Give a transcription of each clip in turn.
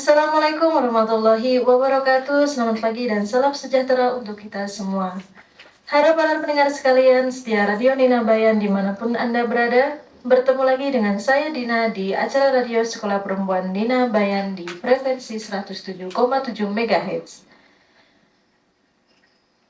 Assalamualaikum warahmatullahi wabarakatuh. Selamat pagi dan salam sejahtera untuk kita semua. Harap para pendengar sekalian setia Radio Nina Bayan dimanapun Anda berada. Bertemu lagi dengan saya Dina di acara radio Sekolah Perempuan Nina Bayan di frekuensi 107,7 MHz.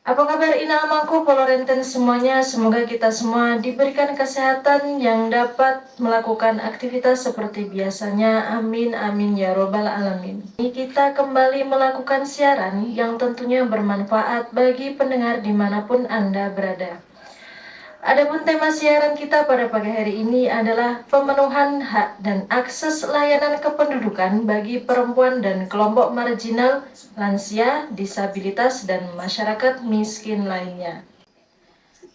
Apa kabar Ina Amangku, Polorenten semuanya? Semoga kita semua diberikan kesehatan yang dapat melakukan aktivitas seperti biasanya. Amin, amin ya robbal alamin. Kita kembali melakukan siaran yang tentunya bermanfaat bagi pendengar dimanapun Anda berada. Adapun tema siaran kita pada pagi hari ini adalah pemenuhan hak dan akses layanan kependudukan bagi perempuan dan kelompok marginal, lansia, disabilitas, dan masyarakat miskin lainnya.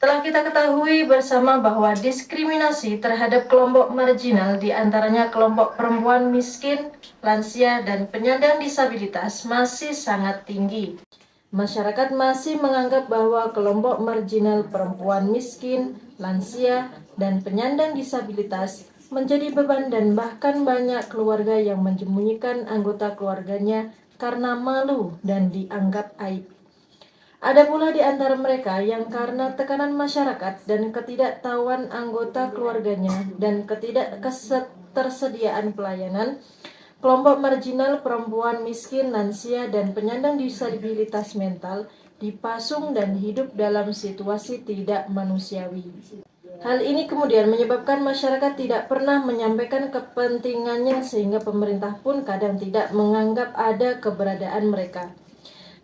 Telah kita ketahui bersama bahwa diskriminasi terhadap kelompok marginal diantaranya kelompok perempuan miskin, lansia, dan penyandang disabilitas masih sangat tinggi. Masyarakat masih menganggap bahwa kelompok marginal perempuan miskin, lansia, dan penyandang disabilitas menjadi beban dan bahkan banyak keluarga yang menyembunyikan anggota keluarganya karena malu dan dianggap aib. Ada pula di antara mereka yang karena tekanan masyarakat dan ketidaktahuan anggota keluarganya dan ketidaktersediaan pelayanan, kelompok marginal perempuan miskin, lansia, dan penyandang disabilitas mental dipasung dan hidup dalam situasi tidak manusiawi. Hal ini kemudian menyebabkan masyarakat tidak pernah menyampaikan kepentingannya sehingga pemerintah pun kadang tidak menganggap ada keberadaan mereka.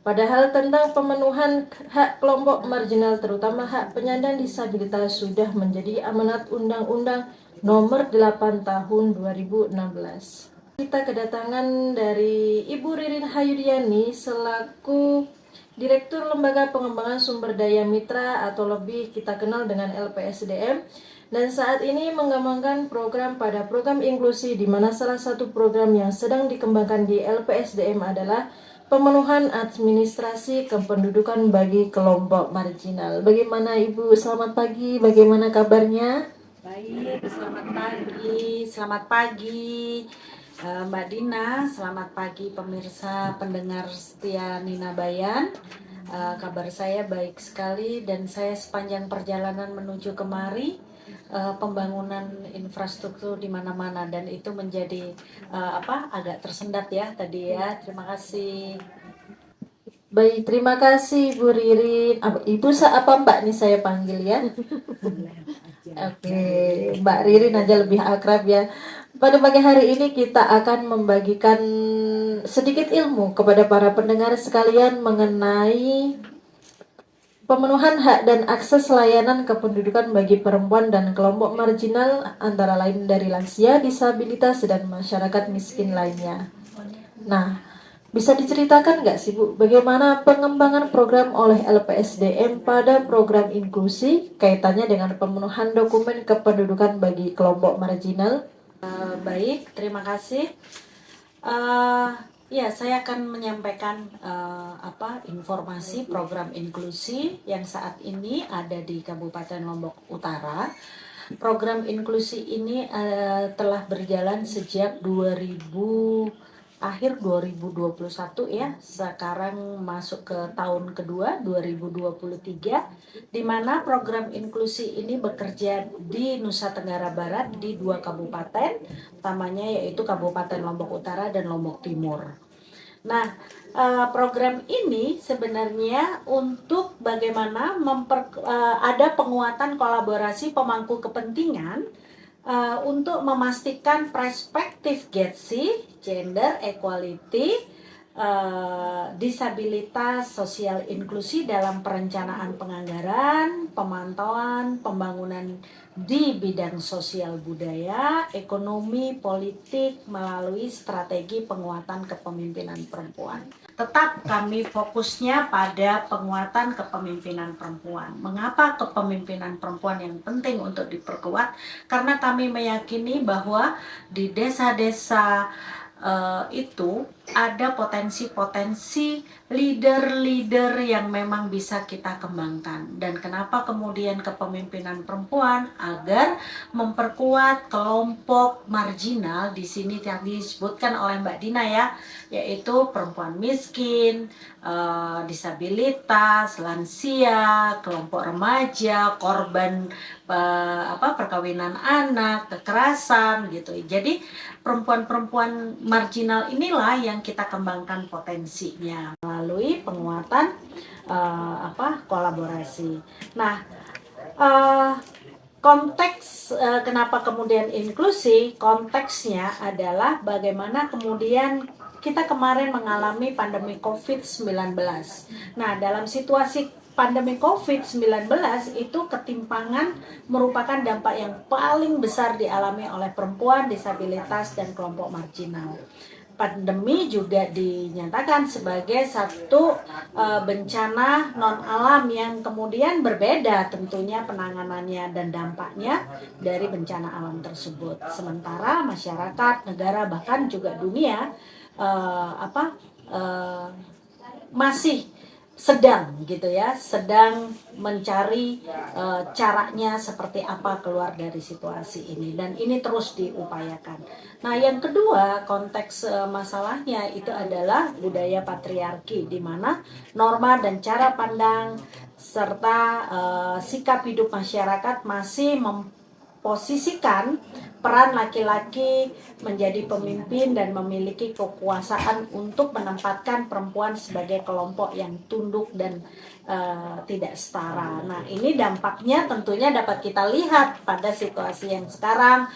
Padahal tentang pemenuhan hak kelompok marginal terutama hak penyandang disabilitas sudah menjadi amanat Undang-Undang Nomor 8 Tahun 2016. Kita kedatangan dari Ibu Ririn Hayudiani selaku Direktur Lembaga Pengembangan Sumber Daya Mitra atau lebih kita kenal dengan LPSDM, dan saat ini mengembangkan program inklusi di mana salah satu program yang sedang dikembangkan di LPSDM adalah pemenuhan administrasi kependudukan bagi kelompok marginal. Bagaimana Ibu? Selamat pagi, bagaimana kabarnya? Baik, selamat pagi Mbak Dina, selamat pagi pemirsa pendengar setia Nina Bayan. Kabar saya baik sekali dan saya sepanjang perjalanan menuju kemari pembangunan infrastruktur di mana-mana dan itu menjadi agak tersendat ya tadi ya. Terima kasih. Baik, terima kasih Bu Ririn. Ibu apa Mbak nih saya panggil ya? Oke, Mbak Ririn aja lebih akrab ya. Pada pagi hari ini kita akan membagikan sedikit ilmu kepada para pendengar sekalian mengenai pemenuhan hak dan akses layanan kependudukan bagi perempuan dan kelompok marginal antara lain dari lansia, disabilitas, dan masyarakat miskin lainnya. Nah, bisa diceritakan nggak sih Bu, bagaimana pengembangan program oleh LPSDM pada program inklusi kaitannya dengan pemenuhan dokumen kependudukan bagi kelompok marginal? Baik, terima kasih. Ya, saya akan menyampaikan informasi program inklusi yang saat ini ada di Kabupaten Lombok Utara. Program inklusi ini telah berjalan sejak akhir 2021 ya. Sekarang masuk ke tahun kedua 2023 di mana program inklusi ini bekerja di Nusa Tenggara Barat di 2 kabupaten, utamanya yaitu Kabupaten Lombok Utara dan Lombok Timur. Nah, program ini sebenarnya untuk bagaimana ada penguatan kolaborasi pemangku kepentingan untuk memastikan perspektif GETSI, gender equality, disabilitas, sosial inklusi dalam perencanaan penganggaran, pemantauan, pembangunan di bidang sosial budaya, ekonomi, politik melalui strategi penguatan kepemimpinan perempuan. Tetap kami fokusnya pada penguatan kepemimpinan perempuan. Mengapa kepemimpinan perempuan yang penting untuk diperkuat? Karena kami meyakini bahwa di desa-desa itu ada potensi-potensi leader-leader yang memang bisa kita kembangkan. Dan kenapa kemudian kepemimpinan perempuan? Agar memperkuat kelompok marginal, di sini yang disebutkan oleh Mbak Dina ya, yaitu perempuan miskin, disabilitas, lansia, kelompok remaja, korban perkawinan anak, kekerasan gitu. Jadi perempuan-perempuan marginal inilah yang kita kembangkan potensinya melalui penguatan kolaborasi. Nah, konteks kenapa kemudian inklusi, konteksnya adalah bagaimana kemudian kita kemarin mengalami pandemi COVID-19. Nah, dalam situasi pandemi COVID-19 itu ketimpangan merupakan dampak yang paling besar dialami oleh perempuan, disabilitas, dan kelompok marginal. Pandemi juga dinyatakan sebagai satu bencana non alam yang kemudian berbeda tentunya penanganannya dan dampaknya dari bencana alam tersebut. Sementara masyarakat, negara, bahkan juga dunia masih sedang gitu ya, sedang mencari caranya seperti apa keluar dari situasi ini, dan ini terus diupayakan. Nah, yang kedua konteks masalahnya itu adalah budaya patriarki, di mana norma dan cara pandang serta sikap hidup masyarakat masih memposisikan peran laki-laki menjadi pemimpin dan memiliki kekuasaan untuk menempatkan perempuan sebagai kelompok yang tunduk dan tidak setara. Nah, ini dampaknya tentunya dapat kita lihat pada situasi yang sekarang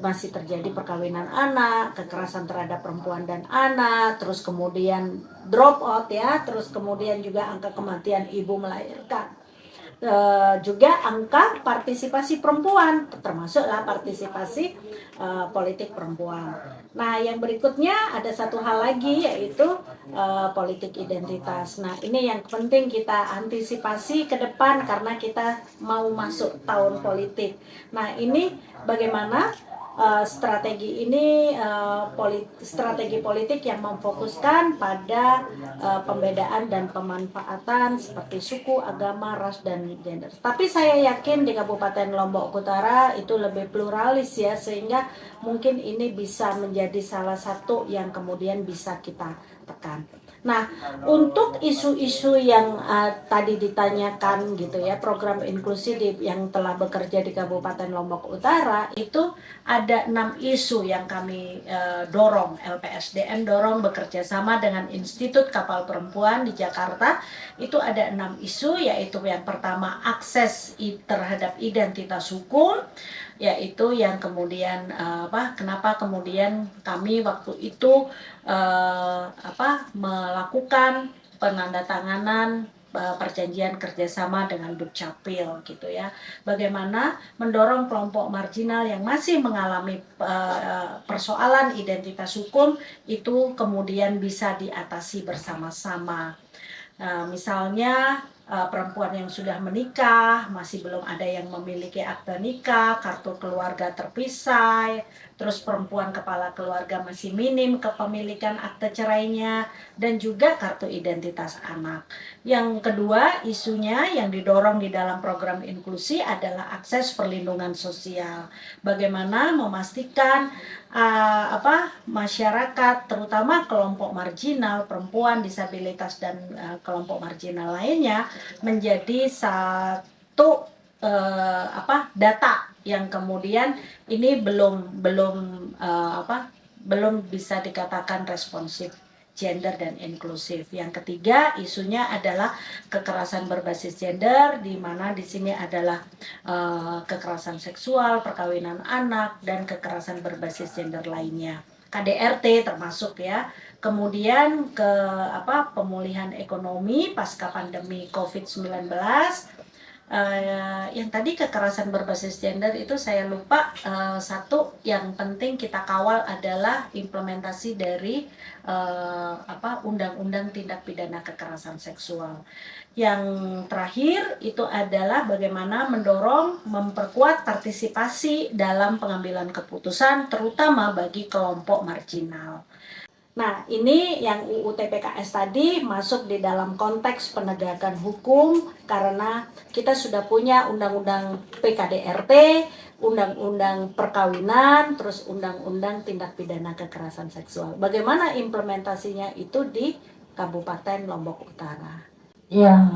masih terjadi perkawinan anak, kekerasan terhadap perempuan dan anak, terus kemudian drop out ya, terus kemudian juga angka kematian ibu melahirkan. Juga angka partisipasi perempuan, termasuklah partisipasi politik perempuan. Nah, yang berikutnya ada satu hal lagi, yaitu politik identitas. Nah, ini yang penting kita antisipasi ke depan karena kita mau masuk tahun politik. Nah, ini bagaimana strategi ini, strategi politik yang memfokuskan pada pembedaan dan pemanfaatan seperti suku, agama, ras, dan gender. Tapi saya yakin di Kabupaten Lombok Utara itu lebih pluralis ya, sehingga mungkin ini bisa menjadi salah satu yang kemudian bisa kita tekan. Nah, untuk isu-isu yang tadi ditanyakan gitu ya, program inklusi yang telah bekerja di Kabupaten Lombok Utara, itu ada 6 isu yang kami dorong, LPSDM dorong bekerja sama dengan Institut Kapal Perempuan di Jakarta. Itu ada 6 isu, yaitu yang pertama akses terhadap identitas hukum, yaitu yang kemudian kenapa kemudian kami waktu itu melakukan penandatanganan perjanjian kerjasama dengan Dukcapil gitu ya. Bagaimana mendorong kelompok marginal yang masih mengalami persoalan identitas hukum itu kemudian bisa diatasi bersama-sama. Misalnya perempuan yang sudah menikah, masih belum ada yang memiliki akte nikah, kartu keluarga terpisah, terus perempuan kepala keluarga masih minim kepemilikan akte cerainya, dan juga kartu identitas anak. Yang kedua, isunya yang didorong di dalam program inklusi adalah akses perlindungan sosial. Bagaimana memastikan masyarakat, terutama kelompok marginal, perempuan, disabilitas, dan kelompok marginal lainnya menjadi satu data yang kemudian ini belum bisa dikatakan responsif, gender dan inklusif. Yang ketiga, isunya adalah kekerasan berbasis gender, di mana di sini adalah kekerasan seksual, perkawinan anak, dan kekerasan berbasis gender lainnya. KDRT termasuk ya. Kemudian pemulihan ekonomi pasca pandemi COVID-19. Yang tadi kekerasan berbasis gender itu saya lupa, satu yang penting kita kawal adalah implementasi dari undang-undang tindak pidana kekerasan seksual. Yang terakhir itu adalah bagaimana mendorong memperkuat partisipasi dalam pengambilan keputusan terutama bagi kelompok marginal. Nah, ini yang UU TPKS tadi masuk di dalam konteks penegakan hukum karena kita sudah punya Undang-Undang PKDRT, Undang-Undang Perkawinan, terus Undang-Undang Tindak Pidana Kekerasan Seksual. Bagaimana implementasinya itu di Kabupaten Lombok Utara? Ya,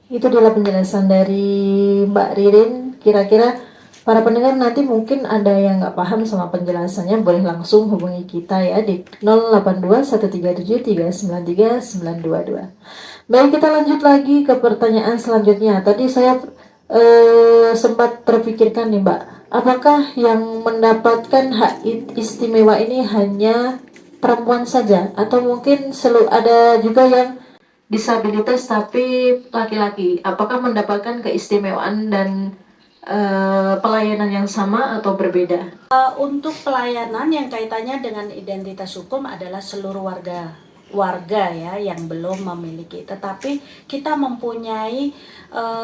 itu adalah penjelasan dari Mbak Ririn. Kira-kira para pendengar nanti mungkin ada yang nggak paham sama penjelasannya, boleh langsung hubungi kita ya di 082 137 393 922. Baik, kita lanjut lagi ke pertanyaan selanjutnya. Tadi saya sempat terpikirkan nih Mbak, apakah yang mendapatkan hak istimewa ini hanya perempuan saja, atau mungkin ada juga yang disabilitas tapi laki-laki? Apakah mendapatkan keistimewaan dan pelayanan yang sama atau berbeda? Untuk pelayanan yang kaitannya dengan identitas hukum adalah seluruh warga ya yang belum memiliki, tetapi kita mempunyai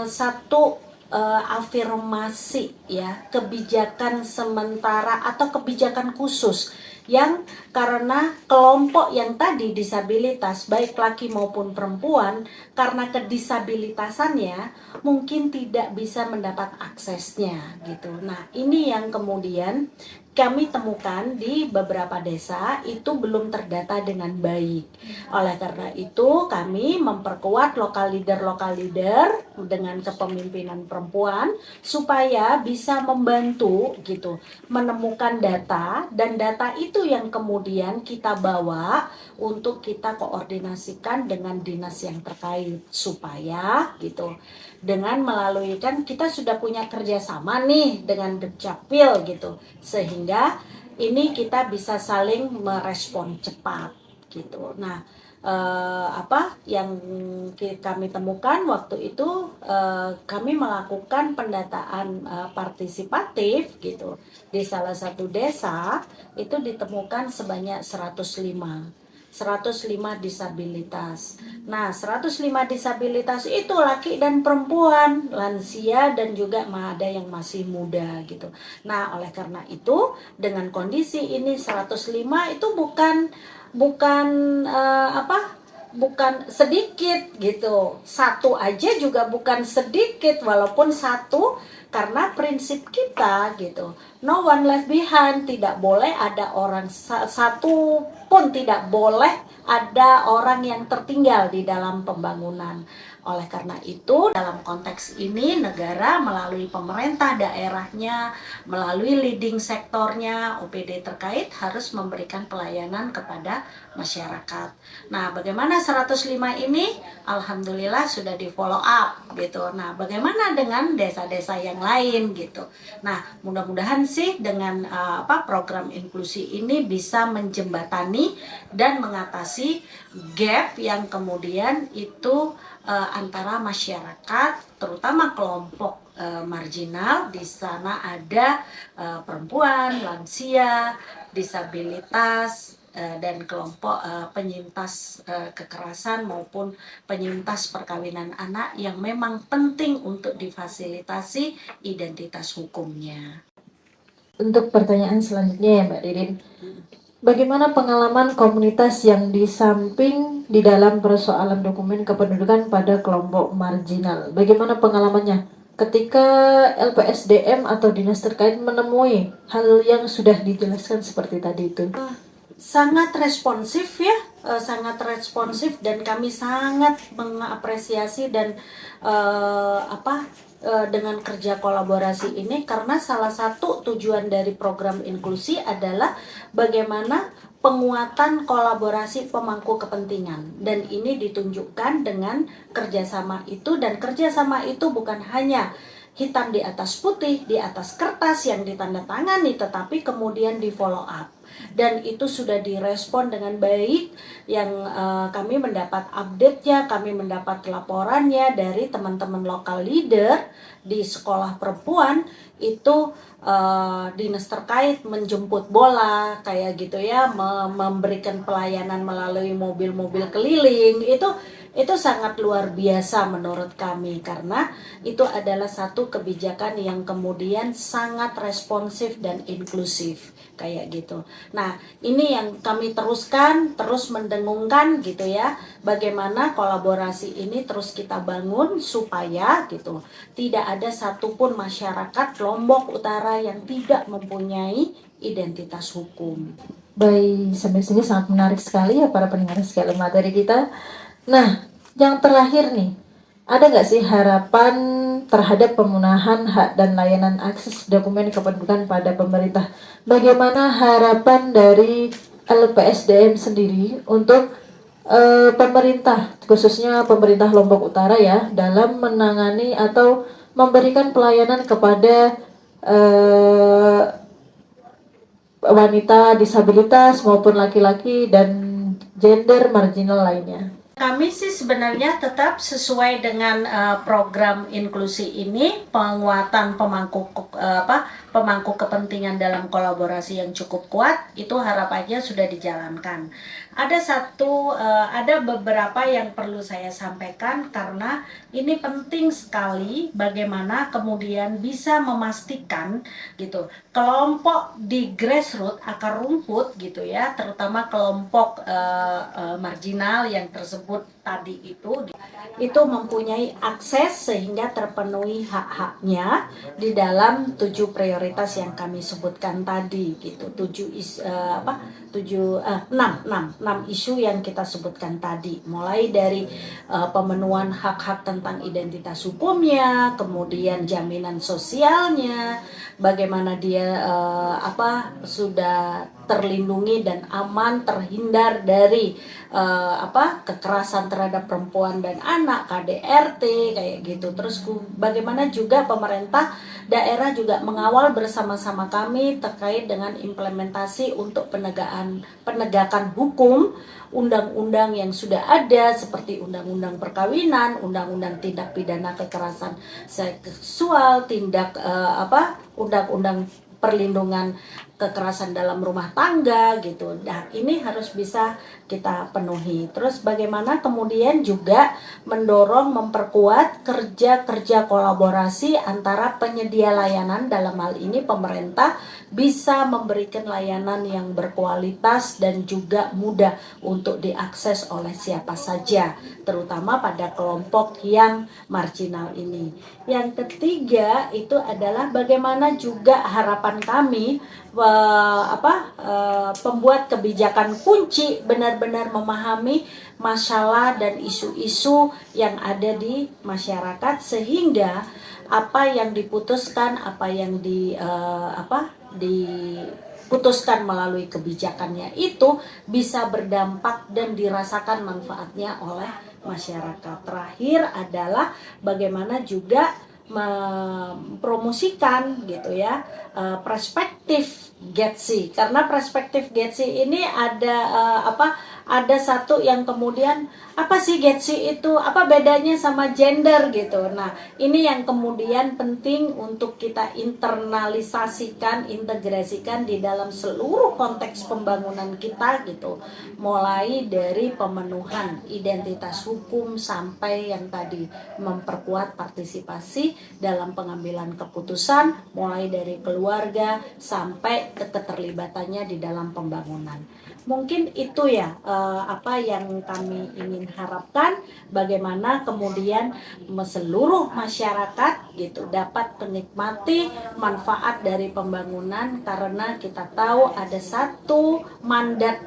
satu afirmasi ya, kebijakan sementara atau kebijakan khusus yang karena kelompok yang tadi disabilitas baik laki maupun perempuan karena kedisabilitasannya mungkin tidak bisa mendapat aksesnya gitu. Nah, ini yang kemudian kami temukan di beberapa desa itu belum terdata dengan baik. Oleh karena itu kami memperkuat lokal leader dengan kepemimpinan perempuan supaya bisa membantu gitu menemukan data, dan data itu yang kemudian kita bawa untuk kita koordinasikan dengan dinas yang terkait supaya gitu dengan melalui, kan kita sudah punya kerjasama nih dengan Dukcapil gitu, sehingga ini kita bisa saling merespon cepat gitu. Nah, apa yang kami temukan waktu itu, kami melakukan pendataan partisipatif gitu di salah satu desa, itu ditemukan sebanyak 105 disabilitas. Nah, 105 disabilitas itu laki dan perempuan, lansia dan juga ada yang masih muda gitu. Nah, oleh karena itu dengan kondisi ini 105 itu bukan bukan sedikit gitu. Satu aja juga bukan sedikit walaupun satu, karena prinsip kita gitu. No one left behind, tidak boleh ada orang satu pun, tidak boleh ada orang yang tertinggal di dalam pembangunan. Oleh karena itu, dalam konteks ini negara melalui pemerintah daerahnya, melalui leading sektornya, OPD terkait harus memberikan pelayanan kepada masyarakat. Nah, bagaimana 105 ini? Alhamdulillah sudah di follow up gitu. Nah, bagaimana dengan desa-desa yang lain gitu. Nah, mudah-mudahan sih dengan program inklusi ini bisa menjembatani dan mengatasi gap yang kemudian itu antara masyarakat, terutama kelompok marginal. Di sana ada perempuan, lansia, disabilitas, dan kelompok penyintas kekerasan maupun penyintas perkawinan anak yang memang penting untuk difasilitasi identitas hukumnya. Untuk pertanyaan selanjutnya ya Mbak Ririn, bagaimana pengalaman komunitas yang di samping di dalam persoalan dokumen kependudukan pada kelompok marginal? Bagaimana pengalamannya ketika LPSDM atau dinas terkait menemui hal yang sudah dijelaskan seperti tadi itu? Sangat responsif ya, sangat responsif, dan kami sangat mengapresiasi dan dengan kerja kolaborasi ini, karena salah satu tujuan dari program inklusi adalah bagaimana penguatan kolaborasi pemangku kepentingan, dan ini ditunjukkan dengan kerjasama itu, dan kerjasama itu bukan hanya hitam di atas putih, di atas kertas yang ditandatangani, tetapi kemudian di follow up. Dan itu sudah direspon dengan baik, yang kami mendapat update-nya, kami mendapat laporannya dari teman-teman lokal leader di sekolah perempuan itu. Dinas terkait menjemput bola kayak gitu ya, memberikan pelayanan melalui mobil-mobil keliling, itu Itu sangat luar biasa menurut kami, karena itu adalah satu kebijakan yang kemudian sangat responsif dan inklusif kayak gitu. Nah, ini yang kami terus mendengungkan gitu ya, bagaimana kolaborasi ini terus kita bangun supaya gitu tidak ada satupun masyarakat Lombok Utara yang tidak mempunyai identitas hukum. Baik, sampai sini sangat menarik sekali ya para pendengar sekalian materi kita. Nah, yang terakhir nih, ada nggak sih harapan terhadap pemenuhan hak dan layanan akses dokumen kependudukan pada pemerintah? Bagaimana harapan dari LPSDM sendiri untuk pemerintah, khususnya pemerintah Lombok Utara ya, dalam menangani atau memberikan pelayanan kepada eh, wanita disabilitas maupun laki-laki dan gender marginal lainnya? Kami sih sebenarnya tetap sesuai dengan program inklusi ini, penguatan pemangku kepentingan dalam kolaborasi yang cukup kuat, itu harapannya sudah dijalankan. Ada beberapa yang perlu saya sampaikan, karena ini penting sekali bagaimana kemudian bisa memastikan gitu kelompok di grassroots, akar rumput gitu ya, terutama kelompok marginal yang tersebut tadi itu mempunyai akses sehingga terpenuhi hak-haknya di dalam 7 prioritas yang kami sebutkan tadi gitu. 6 isu yang kita sebutkan tadi, mulai dari pemenuhan hak-hak tentang identitas hukumnya, kemudian jaminan sosialnya, bagaimana dia sudah terlindungi dan aman, terhindar dari kekerasan terhadap perempuan dan anak, KDRT kayak gitu. Terus bagaimana juga pemerintah daerah juga mengawal bersama-sama kami terkait dengan implementasi untuk penegakan hukum undang-undang yang sudah ada, seperti undang-undang perkawinan, undang-undang tindak pidana kekerasan seksual, undang-undang perlindungan kekerasan dalam rumah tangga gitu. Nah, ini harus bisa kita penuhi. Terus bagaimana kemudian juga mendorong, memperkuat kerja kolaborasi antara penyedia layanan, dalam hal ini pemerintah, bisa memberikan layanan yang berkualitas dan juga mudah untuk diakses oleh siapa saja, terutama pada kelompok yang marginal ini. Yang ketiga itu adalah bagaimana juga harapan kami pembuat kebijakan kunci benar-benar memahami masalah dan isu-isu yang ada di masyarakat, sehingga apa yang diputuskan, apa yang diputuskan melalui kebijakannya itu bisa berdampak dan dirasakan manfaatnya oleh masyarakat. Terakhir adalah bagaimana juga mempromosikan gitu ya perspektif Getsi, karena perspektif Getsi ini ada satu yang kemudian apa sih Getsi itu, apa bedanya sama gender gitu. Nah, ini yang kemudian penting untuk kita internalisasikan, integrasikan di dalam seluruh konteks pembangunan kita gitu. Mulai dari pemenuhan identitas hukum sampai yang tadi memperkuat partisipasi dalam pengambilan keputusan, mulai dari keluarga sampai keterlibatannya di dalam pembangunan. Mungkin itu ya apa yang kami ingin harapkan, bagaimana kemudian seluruh masyarakat gitu dapat menikmati manfaat dari pembangunan, karena kita tahu ada satu mandat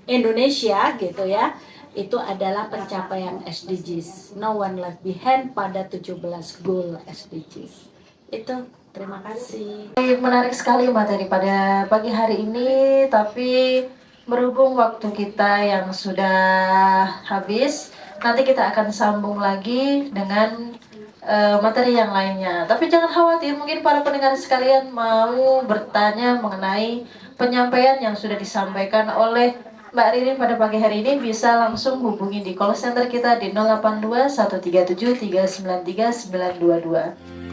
Indonesia gitu ya, itu adalah pencapaian SDGs, No One Left Behind, pada 17 goal SDGs. Itu, terima kasih. Menarik sekali materi pada pagi hari ini, tapi berhubung waktu kita yang sudah habis, nanti kita akan sambung lagi dengan materi yang lainnya. Tapi jangan khawatir, mungkin para pendengar sekalian mau bertanya mengenai penyampaian yang sudah disampaikan oleh Mbak Ririn pada pagi hari ini, bisa langsung hubungi di call center kita di 082 137 393 922.